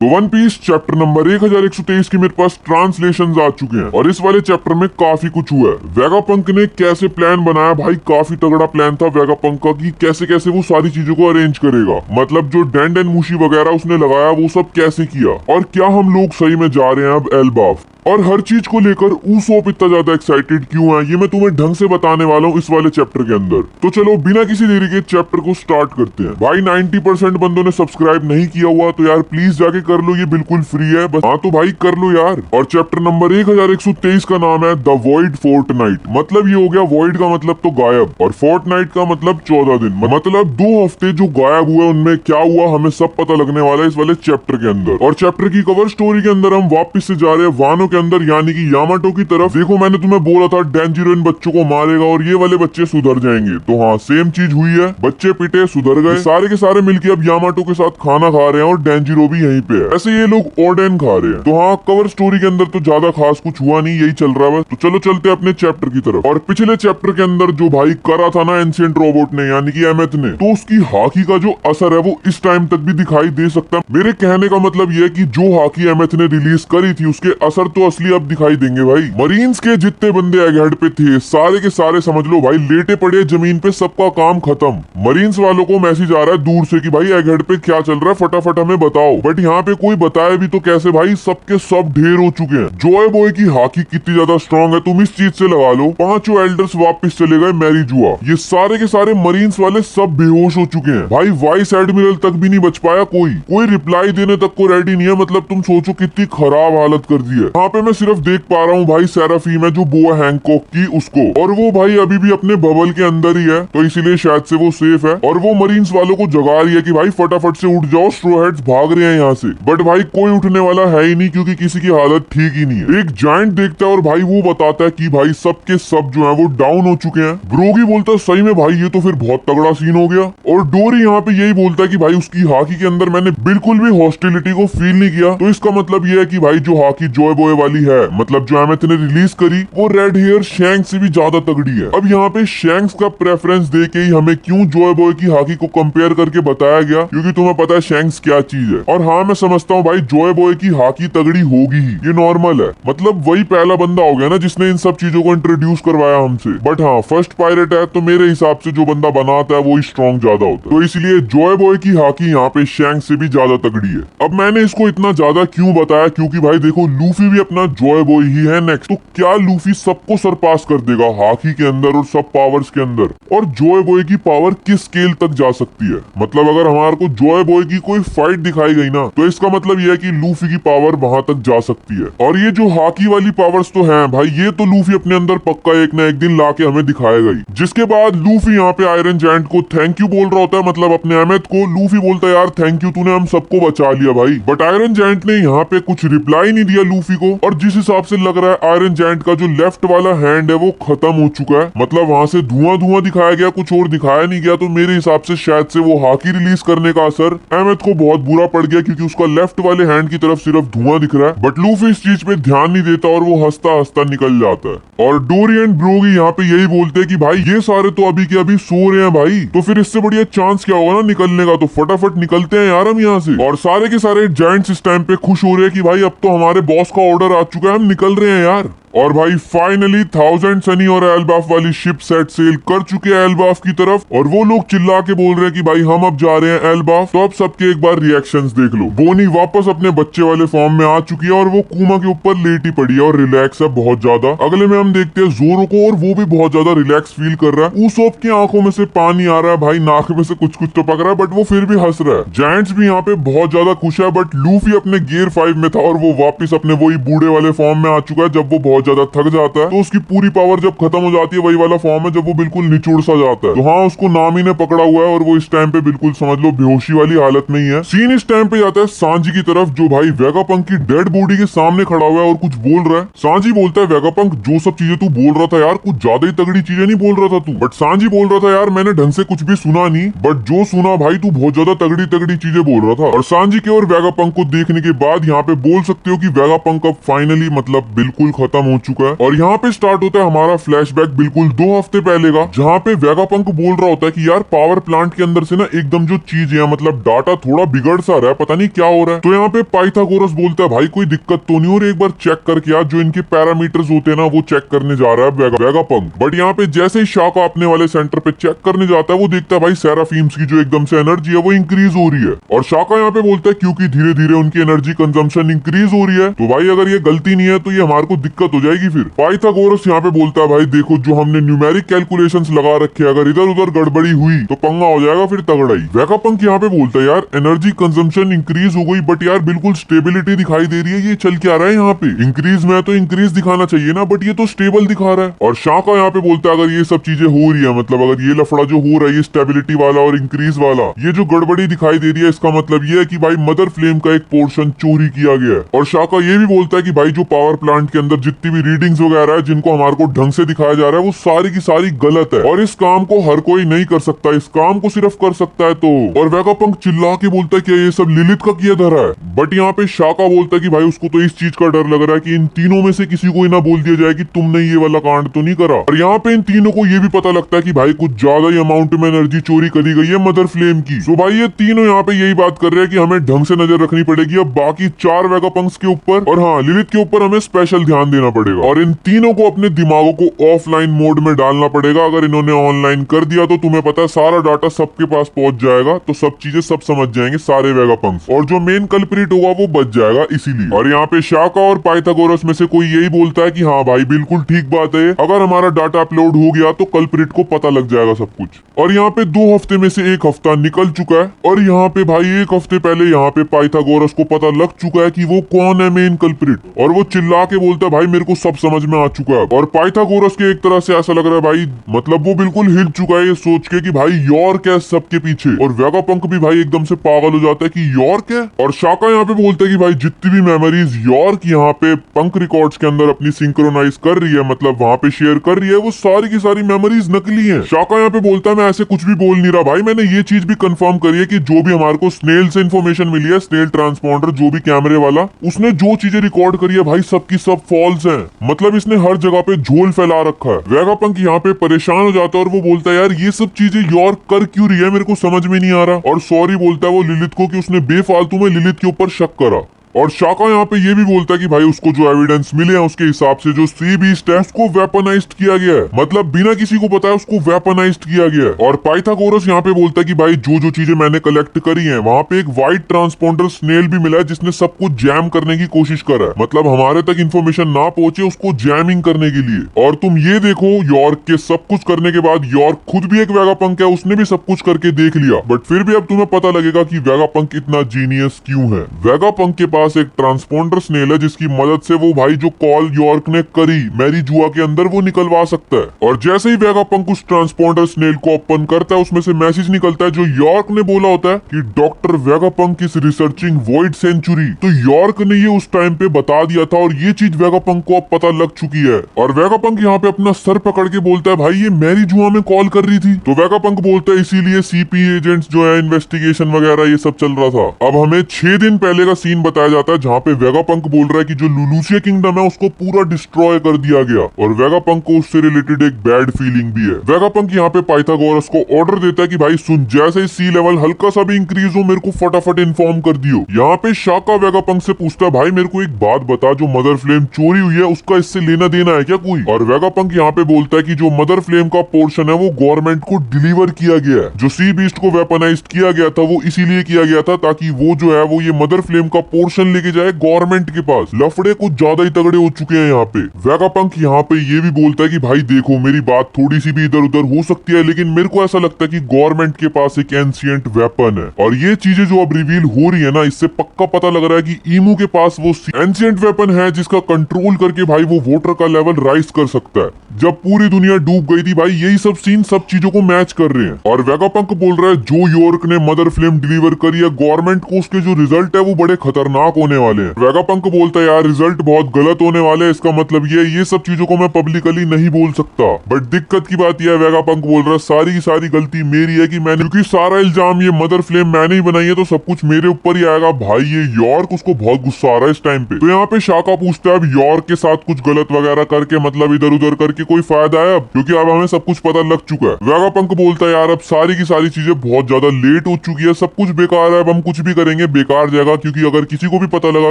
तो one piece chapter number 1123 की मेरे पास ट्रांसलेशंस आ चुके हैं और इस वाले चैप्टर में काफी कुछ हुआ है। वेगापंक ने कैसे प्लान बनाया भाई, काफी तगड़ा प्लान था वेगापंक का कि कैसे कैसे वो सारी चीजों को अरेंज करेगा। मतलब जो डेंड एंड मूशी वगैरह उसने लगाया वो सब कैसे किया और क्या हम लोग सही में जा रहे हैं अब एल्बाफ, और हर चीज को लेकर ऊसोप इतना ज्यादा एक्साइटेड क्यों है ये मैं तुम्हें ढंग से बताने वाला हूँ इस वाले चैप्टर के अंदर। तो चलो बिना किसी देरी के चैप्टर को स्टार्ट करते हैं। भाई 90% बंदों ने सब्सक्राइब नहीं किया हुआ तो यार प्लीज जाके कर लो, ये बिल्कुल फ्री है बस। हाँ तो भाई कर लो यार। और चैप्टर नंबर 1123 का नाम है द वॉइड फोर्टनाइट। मतलब ये हो गया वॉइड का मतलब तो गायब और फोर्टनाइट का मतलब 14 दिन, मतलब 2 हफ्ते जो गायब हुए उनमें क्या हुआ हमें सब पता लगने वाला है इस वाले चैप्टर के अंदर। और चैप्टर की कवर स्टोरी के अंदर हम वापस से जा रहे हैं वानो के अंदर यानी कि यामाटो की तरफ। देखो मैंने तुम्हें बोला था डेंजिरो इन बच्चों को मारेगा और ये वाले बच्चे सुधर जाएंगे, तो हाँ सेम चीज हुई है। बच्चे पिटे सुधर गए, सारे के सारे मिलके अब यामाटो के साथ खाना खा रहे हैं और डेंजिरो भी यहीं पे है। ऐसे ये लोग ओडेन खा रहे हैं। तो हाँ कवर स्टोरी के अंदर तो ज्यादा खास कुछ हुआ नहीं, यही चल रहा है बस। तो चलो चलते अपने चैप्टर की तरफ। और पिछले चैप्टर के अंदर जो भाई करा था ना एंशिएंट रोबोट ने यानी कि एमेथ ने, तो उसकी हाकी का जो असर है वो इस टाइम तक भी दिखाई दे सकता है। मेरे कहने का मतलब ये है कि जो हाकी एमेथ ने रिलीज करी थी उसके असर तो असली अब दिखाई देंगे भाई। मरीन्स के जितने बंदे एगहेड पे थे सारे के सारे समझ लो भाई लेटे पड़े जमीन पे, सबका काम खत्म। मरीन्स वालों को मैसेज आ रहा है दूर से कि भाई एगहेड पे क्या चल रहा है फटाफट हमें बताओ, बट यहाँ पे कोई बताए भी तो कैसे भाई, सबके सब ढेर हो चुके हैं। जॉय बॉय की हाकी कितनी ज्यादा स्ट्रॉन्ग है तुम इस चीज से लगा लो। 5 एल्डर्स वापस चले गए मैरी जुआ, ये सारे के सारे मरीन्स वाले सब बेहोश हो चुके हैं भाई। वाइस एडमिरल तक भी नहीं बच पाया, कोई रिप्लाई देने तक को रेडी नहीं है। मतलब तुम सोचो कितनी खराब हालत कर दी है। यहाँ पे मैं सिर्फ देख पा रहा हूँ भाई सेराफीम है जो बोआ हैंकॉक की उसको, और वो भाई अभी भी अपने बबल के अंदर ही है तो इसीलिए शायद से वो सेफ है। और वो मरीन्स वालों को जगा रही है कि भाई फटाफट से उठ जाओ, स्ट्रो हेड्स भाग रहे हैं यहाँ से। बट भाई कोई उठने वाला है ही नहीं क्योंकि किसी की हालत ठीक ही नहीं है। एक जायंट देखता है और भाई वो बताता है कि भाई सबके सब जो है वो डाउन हो चुके हैं। ब्रोगी बोलता है सही में भाई ये तो फिर बहुत तगड़ा सीन हो गया। और डोरी यहाँ पे यही बोलता है कि भाई उसकी हाकी के अंदर मैंने बिल्कुल भी हॉस्टिलिटी को फील नहीं किया। तो इसका मतलब ये है कि भाई जो हाकी जॉय बॉय वाली है, मतलब जो एमेथ ने रिलीज करी, वो रेड हेयर शैंक्स से भी ज्यादा तगड़ी है। अब यहाँ पे शैंक्स का प्रेफरेंस देके ही हमें क्यों जॉय बॉय की हाकी को कंपेयर करके बताया गया, क्योंकि तुम्हें पता है शैंक्स क्या चीज है। और हाँ मैं समझता हूँ भाई जॉय बॉय की हाकी तगड़ी होगी ही, ये नॉर्मल है। मतलब वही पहला बंदा हो गया ना जिसने इन सब चीजों को इंट्रोड्यूस करवाया हमसे। बट हाँ फर्स्ट पायरेट है तो मेरे हिसाब से जो बंदा बनाता है वो ही स्ट्रॉन्ग ज्यादा होता है, तो इसलिए जॉय बॉय की हाकी यहाँ पे शैंक्स से भी ज्यादा तगड़ी है। अब मैंने इसको इतना ज्यादा क्यों बताया, क्योंकि भाई देखो लूफी भी अपना जॉय बॉय ही है नेक्स्ट, तो क्या लूफी सबको सरपास कर देगा हाकी के अंदर और सब पावर्स के अंदर, और जॉय बॉय की पावर किस स्केल तक जा सकती है। मतलब अगर हमारे को जॉय बॉय की कोई फाइट दिखाई गई ना तो इसका मतलब यह है कि लूफी की पावर वहां तक जा सकती है। और ये जो हाकी वाली पावर्स तो हैं भाई, ये तो लूफी अपने अंदर पक्का एक ना एक दिन ला के हमें दिखाएगा ही। जिसके बाद लूफी यहाँ पे आयरन जायंट को थैंक यू बोल रहा होता है, मतलब अपने एमेथ को। लूफी बोलता है यार थैंक यू तूने हम सबको बचा लिया भाई। बट आयरन जायंट ने यहाँ पे कुछ रिप्लाई नहीं दिया लूफी को, और जिस हिसाब से लग रहा है आयरन जायंट का जो लेफ्ट वाला हैंड है वो खत्म हो चुका है। मतलब वहां से धुआं धुआं दिखाया गया, कुछ और दिखाया नहीं गया। तो मेरे हिसाब से शायद से वो हाकी रिलीज करने का असर एमेथ को बहुत बुरा पड़ गया, क्योंकि उसका लेफ्ट वाले हैंड की तरफ सिर्फ धुआं दिख रहा है। बट लूफी इस चीज पे ध्यान नहीं देता और वो हंसता हंसता निकल जाता है। और डोरी एंड ब्रोगी यहाँ पे यही बोलते हैं कि भाई ये सारे तो अभी के अभी सो रहे हैं भाई, तो फिर इससे बढ़िया चांस क्या होगा ना निकलने का, तो फटाफट निकलते हैं यार हम यहाँ से। और सारे के सारे जायंट्स इस टाइम पे खुश हो रहे हैं कि भाई अब तो हमारे बॉस का ऑर्डर आ चुका है, हम निकल रहे हैं यार। और भाई फाइनली 1000 सनी और एल्बाफ वाली शिप सेट सेल कर चुके हैं एल्बाफ की तरफ, और वो लोग चिल्ला के बोल रहे हैं कि भाई हम अब जा रहे हैं एल्बाफ। तो अब सबके एक बार रिएक्शंस देख लो। बोनी वापस अपने बच्चे वाले फॉर्म में आ चुकी है और वो कुमा के ऊपर लेटी पड़ी है और रिलैक्स है बहुत ज्यादा। अगले में हम देखते हैं जोरो को, और वो भी बहुत ज्यादा रिलैक्स फील कर रहा है। ऊसोप की आंखों में से पानी आ रहा है भाई, नाक में से कुछ कुछ तो पक रहा है, बट वो फिर भी हंस रहा है। जायंट्स भी यहाँ पे बहुत ज्यादा खुश है, बट लूफी अपने गियर 5 में था और वो वापिस अपने वही बूढ़े वाले फॉर्म में आ चुका है। जब वो बहुत ज्यादा थक जाता है तो उसकी पूरी पावर जब खत्म हो जाती है, वही वाला फॉर्म है जब वो बिल्कुल निचुड़ सा जाता है। तो हाँ उसको नामी ने पकड़ा हुआ है और वो इस टाइम पे बिल्कुल समझ लो बेहोशी वाली हालत में ही है। सीन इस टाइम पे जाता है सांजी की तरफ, जो भाई वेगापंक की डेड बॉडी के सामने खड़ा हुआ है और कुछ बोल रहा है। सांजी बोलता है वेगापंक जो सब चीजें तू बोल रहा था यार कुछ ज्यादा ही तगड़ी चीजें नहीं बोल रहा था तू। बट सांजी बोल रहा था यार मैंने ढंग से कुछ भी सुना नहीं, बट जो सुना भाई तू बहुत ज्यादा तगड़ी तगड़ी चीजें बोल रहा था। और सांजी के और वेगापंक को देखने के बाद यहाँ पे बोल सकते हो कि वेगापंक अब फाइनली मतलब बिल्कुल खत्म पहुंच चुका है। और यहाँ पे स्टार्ट होता है हमारा फ्लैशबैक बिल्कुल 2 हफ्ते पहले का, जहाँ पे वेगापंक बोल रहा होता है कि यार पावर प्लांट के अंदर से ना एकदम जो चीज है मतलब डाटा थोड़ा बिगड़ सा रहा है, पता नहीं क्या हो रहा है। तो यहाँ पे पाइथागोरस बोलता है भाई कोई दिक्कत तो नहीं हो रही, एक बार चेक करके आ, जो इनके पैरामीटर्स होते हैं ना वो चेक करने जा रहा है वेगापंक। बट यहाँ पे जैसे ही शाका अपने वाले सेंटर पे चेक करने जाता है वो देखता है भाई सेराफीम्स की जो एकदम से एनर्जी है वो इंक्रीज हो रही है। और शाका यहाँ पे बोलता है क्योंकि धीरे धीरे उनकी एनर्जी कंजम्पशन इंक्रीज हो रही है, तो भाई अगर ये गलती नहीं है तो ये हमारे को दिक्कत हो जाएगी। फिर पाइथागोरस यहाँ पे बोलता है भाई देखो जो हमने न्यूमेरिक कैलकुलेशंस लगा रखे हैं, अगर इधर उधर गड़बड़ी हुई तो पंगा हो जाएगा फिर तगड़ा ही। वेगापंक यहाँ पे बोलता है यार एनर्जी कंजम्पशन इंक्रीज हो गई बट यार बिल्कुल स्टेबिलिटी दिखाई दे रही है, ये चल क्या रहा है यहाँ पे? इंक्रीज में तो इंक्रीज दिखाना चाहिए ना, बट ये तो स्टेबल दिखा रहा है। और शाका यहाँ पे बोलता है अगर ये सब चीजें हो रही है, मतलब अगर ये लफड़ा जो हो रहा है ये स्टेबिलिटी वाला और इंक्रीज वाला, ये जो गड़बड़ी दिखाई दे रही है, इसका मतलब ये है कि भाई मदर फ्लेम का एक पोर्शन चोरी किया गया है। और शाका ये भी बोलता है कि भाई जो पावर प्लांट के अंदर जितनी भी रीडिंग्स वगैरह है जिनको हमारे को ढंग से दिखाया जा रहा है वो सारी की सारी गलत है, और इस काम को हर कोई नहीं कर सकता, इस काम को सिर्फ कर सकता है तो। और वेगापंक चिल्ला के बोलता है कि ये सब लिलिथ का किया धरा है। बट यहाँ पे शाका बोलता है कि भाई उसको तो इस चीज का डर लग रहा है कि इन तीनों में से किसी को ही ना बोल दिया जाए कि तुमने ये वाला कांड तो नहीं करा। और यहाँ पे इन तीनों को ये भी पता लगता है कि भाई कुछ ज्यादा ही अमाउंट में एनर्जी चोरी करी गई है मदर फ्लेम की। तो भाई ये तीनों यहाँ पे यही बात कर रहे हैं कि हमें ढंग से नजर रखनी पड़ेगी अब बाकी 4 वेगापंक्स के ऊपर, और हाँ लिलिथ के ऊपर हमें स्पेशल ध्यान देना पड़ेगा। और इन तीनों को अपने दिमागों को ऑफलाइन मोड में डालना पड़ेगा, अगर इन्होंने ऑनलाइन कर दिया तो तुम्हें पता है सारा डाटा सबके पास पहुंच जाएगा, तो सब चीजें सब समझ जाएंगे सारे वेगापंक्स, और जो मेन कल्प्रिट होगा वो बच जाएगा इसीलिए। और यहाँ पे शाका और पाइथागोरस में से कोई यही बोलता है कि हाँ भाई बिल्कुल ठीक बात है, अगर हमारा डाटा अपलोड हो गया तो कल्प्रिट को पता लग जाएगा सब कुछ। और यहाँ पे 2 हफ्ते में से 1 हफ्ता निकल चुका है, और यहाँ पे भाई 1 हफ्ते पहले यहाँ पे पाइथागोरस को पता लग चुका है कि वो कौन है मेन कल्प्रिट, और वो चिल्ला के बोलता है भाई मेरे को सब समझ में आ चुका है। और पाइथागोरस के एक तरह से ऐसा लग रहा है भाई, मतलब वो बिल्कुल हिल चुका है ये सोच के कि भाई यॉर्क है सबके पीछे। और वेगापंक भी भाई एकदम से पागल हो जाता है कि यॉर्क है। और शाका यहाँ पे बोलता है कि भाई जितनी भी मेमोरीज यॉर्क यहाँ पे पंक रिकॉर्ड्स के अंदर अपनी सिंक्रोनाइज कर रही है, मतलब वहाँ पे शेयर कर रही है, वो सारी की सारी मेमोरीज नकली है। शाका यहाँ पे बोलता है मैं ऐसे कुछ भी बोल नहीं रहा भाई, मैंने ये चीज भी कंफर्म करी है कि जो भी हमारे को स्नेल से इन्फॉर्मेशन मिली है, स्नेल ट्रांसपॉन्डर जो भी कैमरे वाला, उसने जो चीजें रिकॉर्ड करी है भाई सबकी सब फॉल्स हैं, मतलब इसने हर जगह पे झोल फैला रखा है। वेगापंक यहाँ पे परेशान हो जाता है और वो बोलता है यार ये सब चीजें यॉर्क कर क्यों रही है, मेरे को समझ में नहीं आ रहा। और सॉरी बोलता है वो लिलिथ को कि उसने बेफालतू में लिलिथ के ऊपर शक करा। और शाका यहाँ पे ये भी बोलता है कि भाई उसको जो एविडेंस मिले हैं उसके हिसाब से जो सी बीस्ट है उसको वेपनाइज्ड किया गया है, मतलब बिना किसी को बताए उसको वेपनाइज्ड किया गया है। और पाइथागोरस यहाँ पे बोलता है कि भाई जो जो चीजें मैंने कलेक्ट करी हैं वहाँ पे एक व्हाइट ट्रांसपॉन्डर स्नेल भी मिला है जिसने सब कुछ जैम करने की कोशिश करा है, मतलब हमारे तक इन्फॉर्मेशन ना पहुंचे उसको जैमिंग करने के लिए। और तुम ये देखो यॉर्क के सब कुछ करने के बाद यॉर्क खुद भी एक वेगापंक है, उसने भी सब कुछ करके देख लिया, बट फिर भी अब तुम्हें पता लगेगा कि वेगापंक इतना जीनियस क्यों है। वेगापंक के पास एक ट्रांसपॉन्डर स्नेल है जिसकी मदद से वो भाई जो कॉल यॉर्क ने करी मैरी जुआ के अंदर वो निकलवा सकता है। और जैसे ही वेगापंक उस ट्रांसपॉन्डर स्नेल को ओपन करता है उसमें से मैसेज निकलता है जो यॉर्क ने बोला होता है कि doctor Vegapunk is researching void century. तो यॉर्क ने ये उस टाइम पे बता दिया था और ये चीज वेगापंक को अब पता लग चुकी है। और वेगापंक यहाँ पे अपना सर पकड़ के बोलता है भाई ये मैरी जुआ में कॉल कर रही थी। तो वेगापंक बोलता है इसीलिए सीपी एजेंट्स जो है इन्वेस्टिगेशन वगैरह ये सब चल रहा था। अब हमें 6 दिन पहले का सीन बताया जाता है जहाँ पे वेगापंक बोल रहा है कि जो लुलूसिया किंगडम है उसको पूरा डिस्ट्रॉय कर दिया गया, और वेगापंक को उससे रिलेटेड एक बैड फीलिंग भी है। वेगापंक यहाँ पे पाइथागोरस को ऑर्डर देता है कि भाई सुन, जैसे ही सी लेवल हल्का सा भी इंक्रीज हो मेरे को फटाफट इन्फॉर्म कर दियो। यहाँ पे शाका वेगापंक से पूछता है भाई मेरे को एक बात बता, जो मदर फ्लेम चोरी हुई है उसका इससे लेना देना है क्या कोई? और वेगापंक यहाँ पे बोलता है कि जो मदर फ्लेम का पोर्शन है वो गवर्नमेंट को डिलीवर किया गया है। जो सी बीस्ट को वेपनाइज किया गया था वो इसीलिए किया गया था ताकि वो जो है वो ये मदर फ्लेम का पोर्शन लेके जाए गवर्नमेंट के पास। लफड़े कुछ ज्यादा ही तगड़े हो चुके हैं यहाँ पे। वेगापंक यहाँ पे ये भी बोलता है कि भाई देखो मेरी बात थोड़ी सी भी इधर उधर हो सकती है लेकिन मेरे को ऐसा लगता है कि गवर्नमेंट के पास एक एंशिएंट वेपन है, और ये चीजें जो अब रिवील हो रही है ना इससे पक्का पता लग रहा है कि ईमू के पास वो एंशिएंट वेपन है जिसका कंट्रोल करके भाई वो वोटर का लेवल राइज कर सकता है। जब पूरी दुनिया डूब गई थी भाई यही सब सीन सब चीजों को मैच कर रहे हैं। और वेगापंक बोल रहा है जो यॉर्क ने मदर फ्लेम डिलीवर करी है गवर्नमेंट को उसके जो रिजल्ट है वो बड़े खतरनाक खराब होने वाले हैं। वेगापंक बोलता है यार रिजल्ट बहुत गलत होने वाले हैं, इसका मतलब ये सब चीजों को मैं पब्लिकली नहीं बोल सकता। बट दिक्कत की बात यह है, वेगापंक बोल रहा है सारी की सारी गलती मेरी है कि मैंने, क्योंकि सारा इल्जाम ये मदर फ्लेम मैंने ही बनाई है तो सब कुछ मेरे ऊपर ही आएगा। भाई ये यॉर्क उसको बहुत गुस्सा आ रहा है इस टाइम पे। तो यहाँ पे शाका पूछता है अब यॉर्क के साथ कुछ गलत वगैरह करके मतलब इधर उधर करके कोई फायदा है अब, क्योंकि अब हमें सब कुछ पता लग चुका है। वेगापंक बोलता है यार अब सारी की सारी चीजें बहुत ज्यादा लेट हो चुकी है, सब कुछ बेकार है, अब हम कुछ भी करेंगे बेकार जाएगा, क्योंकि अगर किसी को भी पता लगा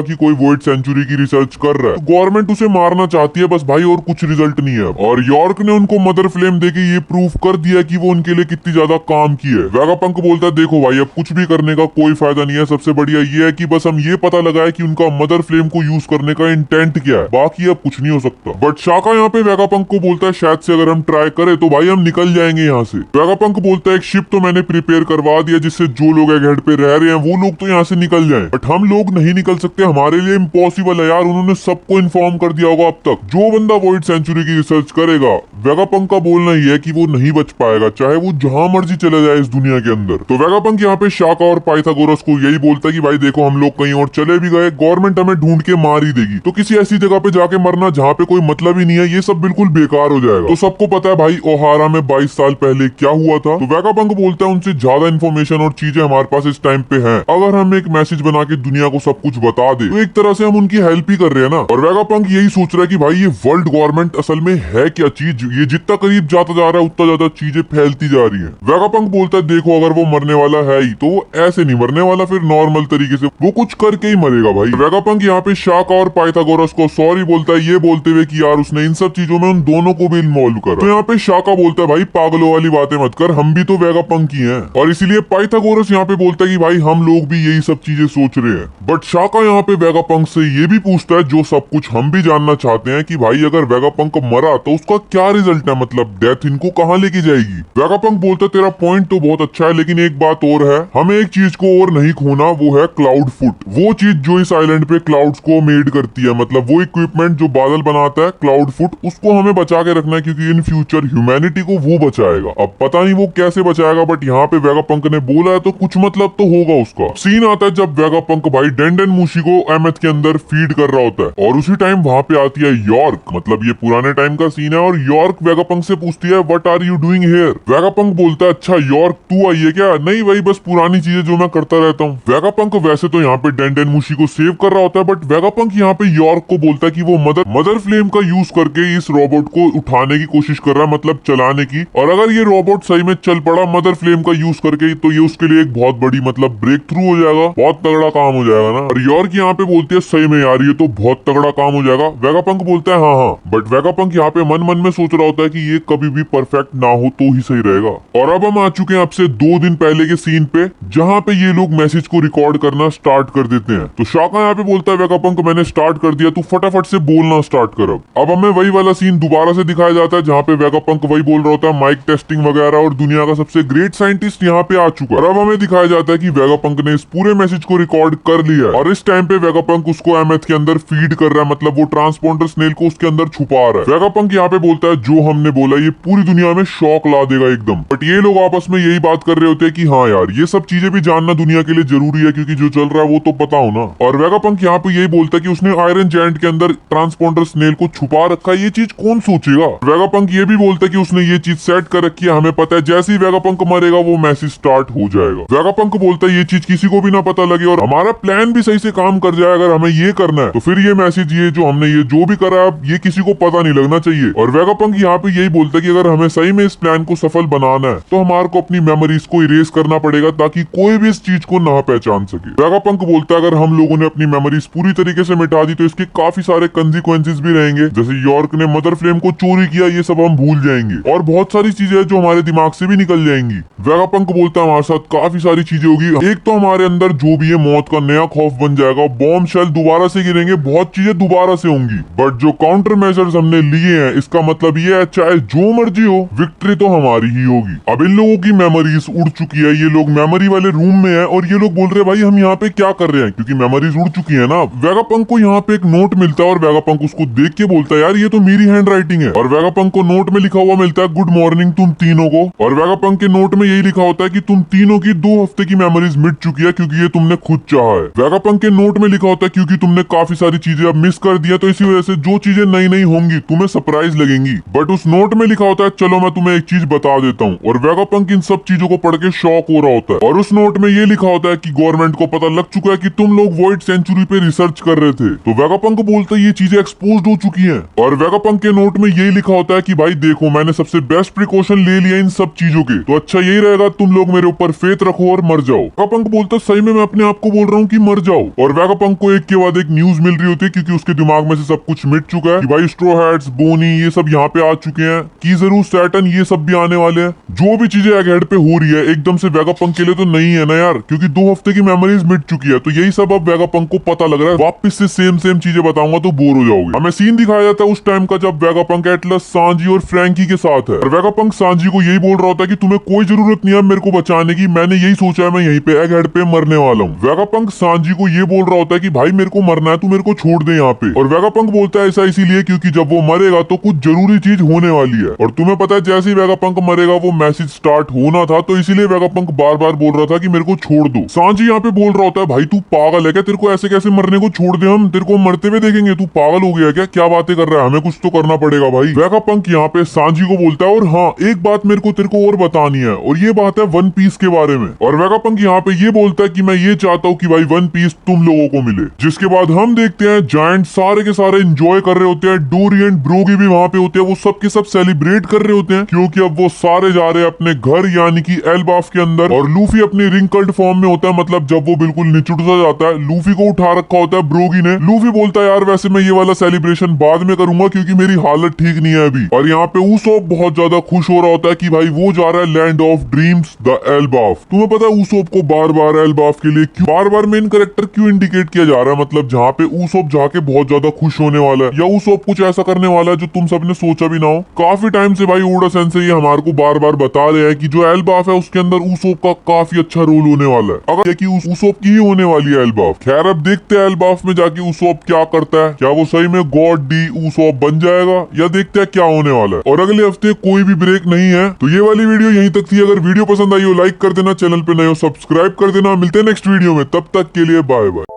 कि कोई वॉइड सेंचुरी की रिसर्च कर रहा है तो गवर्नमेंट उसे मारना चाहती है बस भाई, और कुछ रिजल्ट नहीं है। और यॉर्क ने उनको मदर फ्लेम देके ये प्रूफ कर दिया कि वो उनके लिए कितनी ज्यादा काम की है। वेगापंक बोलता है देखो भाई अब कुछ भी करने का कोई फायदा नहीं है, सबसे बढ़िया ये है कि बस हम ये पता लगाए कि उनका मदर फ्लेम को यूज करने का इंटेंट क्या है, बाकी अब कुछ नहीं हो सकता। बट शाका यहाँ पे वेगापंक को बोलता है शायद से अगर हम ट्राई करें तो भाई हम निकल जाएंगे यहाँ से। वेगापंक बोलता है एक शिप तो मैंने प्रिपेयर करवा दिया जिससे जो लोग एगहेड पे रह रहे हैं वो लोग तो यहाँ से निकल जाएं, बट हम लोग नहीं निकल सकते, हमारे लिए इम्पॉसिबल है यार। उन्होंने सबको इन्फॉर्म कर दिया होगा अब तक, जो बंदा वॉइड सेंचुरी की रिसर्च करेगा वेगापंक का बोलना ही है कि वो नहीं बच पाएगा, चाहे वो जहां मर्जी चले जाए इस दुनिया के अंदर। तो वेगापंक यहाँ पे शाका और पाइथागोरस को यही बोलता है कि भाई देखो हम लोग कहीं और चले भी गए गवर्नमेंट हमें ढूंढ के मार ही देगी, तो किसी ऐसी जगह पे जाके मरना जहाँ पे कोई मतलब ही नहीं है, ये सब बिल्कुल बेकार हो जाएगा। तो सबको पता है भाई ओहारा में 22 साल पहले क्या हुआ था। तो वेगापंक बोलता है उनसे ज्यादा इन्फॉर्मेशन और चीजें हमारे पास इस टाइम पे है, अगर हम एक मैसेज बना के दुनिया को सब कुछ बता दे तो एक तरह से हम उनकी हेल्प ही कर रहे हैं ना। और वेगापंक यही सोच रहा है कि भाई ये वर्ल्ड गवर्नमेंट असल में है क्या चीज, ये जितना करीब जाता जा रहा है उतना ज्यादा चीजें फैलती जा रही है। वेगापंक बोलता है देखो अगर वो मरने वाला है ही तो ऐसे नहीं मरने वाला, फिर नॉर्मल तरीके से वो कुछ करके ही मरेगा भाई। वेगापंक यहाँ पे शाका और पाइथागोरस को सॉरी बोलता है ये बोलते हुए कि यार उसने इन सब चीजों में उन दोनों को भी इन्वॉल्व करा। तो यहाँ पे शाका बोलता है भाई पागलों वाली बातें मत कर, हम भी तो वेगापंक ही हैं। और इसीलिए पाइथागोरस यहाँ पे बोलता है कि भाई हम लोग भी यही सब चीजें सोच रहे हैं। बट शाका यहाँ पे वेगापंक से ये भी पूछता है जो सब कुछ हम भी जानना चाहते हैं कि भाई अगर वेगापंक मरा तो उसका क्या रिजल्ट है, मतलब डेथ इनको कहाँ लेके जाएगी। वेगापंक बोलता है तेरा पॉइंट तो बहुत अच्छा है लेकिन एक बात और है, हमें एक चीज को और नहीं खोना, वो है क्लाउड फुट, वो चीज जो इस आइलैंड पे क्लाउड्स को मेड करती है, मतलब वो इक्विपमेंट जो बादल बनाता है क्लाउड फुट, उसको हमें बचा के रखना है क्योंकि इन फ्यूचर ह्यूमैनिटी को वो बचाएगा। अब पता नहीं वो कैसे बचाएगा बट यहाँ पे वेगापंक ने बोला है तो कुछ मतलब तो होगा उसका। सीन आता है जब वेगापंक भाई डेंडेन मूशी को एमेथ के अंदर फीड कर रहा होता है और उसी टाइम वहाँ पे आती है यॉर्क, मतलब ये पुराने टाइम का सीन है, और यॉर्क वेगापंक से पूछती है what are you doing here. Vegapunk बोलता है अच्छा यॉर्क तू आई है क्या, नहीं वही बस पुरानी चीजें जो मैं करता रहता हूँ। वेगापंक वैसे तो यहाँ पे डेंडेन मूशी को सेव कर रहा होता है बट वेगापंक यहाँ पे यॉर्क को बोलता है कि वो मदर फ्लेम का यूज करके इस रोबोट को उठाने की कोशिश कर रहा है, मतलब चलाने की, और अगर ये रोबोट सही में चल पड़ा मदर फ्लेम का यूज करके तो ये उसके लिए एक बहुत बड़ी मतलब ब्रेक थ्रू हो जाएगा, बहुत तगड़ा काम हो जाएगा ना। और यॉर्क यहाँ पे बोलती है सही में यार ये तो बहुत तगड़ा काम हो जाएगा। वेगापंक बोलता है हाँ हाँ, बट वेगापंक यहाँ पे मन में सोच रहा होता है कि ये कभी भी परफेक्ट ना हो तो ही सही रहेगा। और अब हम आ चुके हैं अब से 2 दिन पहले के सीन पे जहाँ पे ये लोग मैसेज को रिकॉर्ड करना स्टार्ट कर देते हैं। तो शाका यहाँ पे बोलता है वेगापंक मैंने स्टार्ट कर दिया, तू फटाफट से बोलना स्टार्ट कर। अब हमें वही वाला सीन दोबारा से दिखाया जाता है जहाँ पे वेगापंक वही बोल रहा होता है माइक टेस्टिंग वगैरह और दुनिया का सबसे ग्रेट साइंटिस्ट यहाँ पे आ चुका है। और अब हमें दिखाया जाता है कि वेगापंक ने इस पूरे मैसेज को रिकॉर्ड कर लिया है और इस टाइम पे वेगापंक उसको एमेथ के अंदर फीड कर रहा है, मतलब वो ट्रांसपोंडर स्नेल को उसके अंदर छुपा रहा है। वेगापंक यहाँ पे बोलता है जो हमने बोला ये पूरी दुनिया में शॉक ला देगा एकदम। बट ये लोग आपस में यही बात कर रहे होते हैं कि हाँ यार ये सब चीजें भी जानना दुनिया के लिए जरूरी है क्योंकि जो चल रहा है वो तो पता हो ना। और वेगापंक यहाँ पे यही बोलता है कि उसने आयरन जायंट के अंदर ट्रांसपोंडर स्नेल को छुपा रखा है, ये चीज कौन सोचेगा। वेगापंक ये भी बोलता है कि उसने ये चीज सेट कर रखी है, हमें पता है जैसे ही वेगापंक मरेगा वो मैसेज स्टार्ट हो जाएगा। वेगापंक बोलता है ये चीज किसी को भी ना पता लगे और हमारा प्लान भी सही से काम कर जाए, अगर हमें ये करना है तो फिर ये मैसेज ये जो हमने ये जो भी करा है ये किसी को पता नहीं लगना चाहिए। और वेगापंक यहाँ पे यही बोलता है कि अगर हमें सही में इस प्लान को सफल बनाना है तो हमारे को अपनी मेमोरीज को इरेज करना पड़ेगा ताकि कोई भी इस चीज को ना पहचान सके। वेगापंक बोलता है अगर हम लोगों ने अपनी मेमोरीज पूरी तरीके से मिटा दी तो इसके काफी सारे कंसिक्वेंसेस भी रहेंगे, जैसे यॉर्क ने मदर फ्लेम को चोरी किया ये सब हम भूल जाएंगे और बहुत सारी चीजें जो हमारे दिमाग से भी निकल जाएंगी। वेगापंक बोलता है हमारे साथ काफी सारी चीजें होगी, एक तो हमारे अंदर जो भी है मौत का नया खौफ बन जाएगा, बॉम्ब शेल दोबारा से गिरेंगे, बहुत चीजें दोबारा से होंगी। बट जो काउंटर मेजर्स हमने लिए हैं इसका मतलब ये है चाहे जो मर्जी हो विक्ट्री तो हमारी ही होगी। अब इन लोगों की मेमोरीज उड़ चुकी है, ये लोग मेमोरी वाले रूम में है और ये लोग बोल रहे हैं भाई हम यहाँ पे क्या कर रहे हैं क्योंकि मेमोरीज उड़ चुकी है ना। वेगापंक को यहाँ पे एक नोट मिलता है और वेगापंक उसको देख के बोलता है यार ये तो मेरी हैंड राइटिंग है। और वेगापंक को नोट में लिखा हुआ मिलता है गुड मॉर्निंग तुम तीनों को। और वेगापंक के नोट में यही लिखा होता है कि तुम तीनों की 2 हफ्ते की मेमोरीज मिट चुकी है क्योंकि ये तुमने खुद चाहा है। वेगापंक वेगापंक के नोट में लिखा होता है क्योंकि तुमने काफी सारी चीजें अब मिस कर दिया, तो इसी वजह से जो चीजें नई नई होंगी तुम्हें सरप्राइज लगेंगी। बट उस नोट में लिखा होता है, चलो मैं तुम्हें एक चीज बता देता हूँ। और वेगापंक इन सब चीजों को पढ़ के शॉक हो रहा होता है। और उस नोट में ये लिखा होता है कि गवर्नमेंट को पता लग चुका है कि तुम लोग वॉइड सेंचुरी पे रिसर्च कर रहे थे। तो वेगापंक बोलता है ये चीजें एक्सपोज हो चुकी है। और वेगापंक के नोट में यही लिखा होता है कि भाई देखो, मैंने सबसे बेस्ट प्रिकॉशन ले लिया इन सब चीजों के, तो अच्छा यही रहेगा तुम लोग मेरे ऊपर फेथ रखो और मर जाओ। वेगापंक बोलता है सही में मैं अपने आप को बोल रहा हूँ कि मर जाओ। और वेगापंक को एक के बाद एक न्यूज मिल रही होती है क्योंकि उसके दिमाग में से सब कुछ मिट चुका है कि भाई स्ट्रॉ हैट्स, बोनी ये सब यहाँ पे आ चुके हैं, की जरूर सैटर्न ये सब भी आने वाले हैं। जो भी चीजें एगहेड पे हो रही है एकदम से वेगापंक के लिए तो नहीं है ना यार, क्योंकि 2 हफ्ते की मेमोरीज मिट चुकी है। तो यही सब अब वेगापंक को पता लग रहा है। वापस से सेम चीजें बताऊंगा तो बोर हो जाओगे। हमें सीन दिखाया जाता है उस टाइम का जब वेगापंक एटलस, सांजी और फ्रैंकी के साथ है। और वेगापंक सांजी को यही बोल रहा होता है कि तुम्हें कोई जरूरत नहीं है मेरे को बचाने की, मैंने यही सोचा है मैं यहीं पे एगहेड पे मरने वाला हूँ। वेगापंक सांजी को ये बोल रहा होता है कि भाई मेरे को मरना है, तू मेरे को छोड़ दे यहाँ पे। और वेगापंक बोलता है ऐसा इसीलिए क्योंकि जब वो मरेगा तो कुछ जरूरी चीज होने वाली है। और तुम्हें पता है जैसे ही वेगापंक मरेगा वो मैसेज स्टार्ट होना था, तो इसीलिए वेगापंक बार बार बोल रहा था कि मेरे को छोड़ दो। सांजी यहाँ पे बोल रहा होता है भाई तू पागल है क्या, तेरे को ऐसे कैसे मरने को छोड़ दे, हम तेरे को मरते हुए देखेंगे, तू पागल हो गया क्या बातें कर रहा है, हमें कुछ तो करना पड़ेगा भाई। वेगापंक यहाँ पे सांजी को बोलता है और हाँ एक बात मेरे को तेरे को और बतानी है, और ये बात है वन पीस के बारे में। और वेगापंक यहाँ पे ये बोलता है कि मैं ये चाहता हूँ कि भाई वन पीस तुम लोगों को मिले। जिसके बाद हम देखते हैं जायंट सारे के सारे एंजॉय कर रहे होते हैं, डोरी एंड ब्रोगी भी वहाँ पे होते हैं, वो सब के सब सेलिब्रेट कर रहे होते हैं क्योंकि अब वो सारे जा रहे हैं अपने घर यानी कि एल्बाफ के अंदर। और लूफी अपनी रिंकल्ड फॉर्म में होता है, मतलब जब वो बिल्कुल निचुट सा जाता है। लूफी को उठा रखा होता है ब्रोगी ने। लूफी बोलता है यार वैसे मैं ये वाला सेलिब्रेशन बाद में करूंगा क्योंकि मेरी हालत ठीक नहीं है अभी। और यहाँ पे ऊसोप बहुत ज्यादा खुश हो रहा होता है कि भाई वो जा रहा है land of dreams, the Elbaf. तुम्हें पता है ऊसोप को बार बार एल्बाफ के लिए बार बार मेन कैरेक्टर क्यों इंडिकेट किया जा रहा है, मतलब जहाँ पे ऊसोप जाके बहुत ज्यादा खुश होने वाला है या ऊसोप कुछ ऐसा करने वाला है जो तुम सबने सोचा भी ना हो। काफी टाइम से भाई ओडा सेंसेई ये हमारे को बार बार बता रहे हैं कि जो एल्बाफ है उसके अंदर ऊसोप का काफी अच्छा रोल होने वाला है, अगर कि ऊसोप की ही होने वाली है एल्बाफ। खैर अब देखते हैं एल्बाफ में जाके ऊसोप क्या करता है, क्या वो सही में गॉड डी ऊसोप बन जाएगा या देखते हैं क्या होने वाला है। और अगले हफ्ते कोई भी ब्रेक नहीं है। तो ये वाली वीडियो यहीं तक थी। अगर वीडियो पसंद आई हो लाइक कर देना, चैनल पे नए हो सब्सक्राइब कर देना। मिलते हैं नेक्स्ट वीडियो में, तब तक के लिए बाय बाय।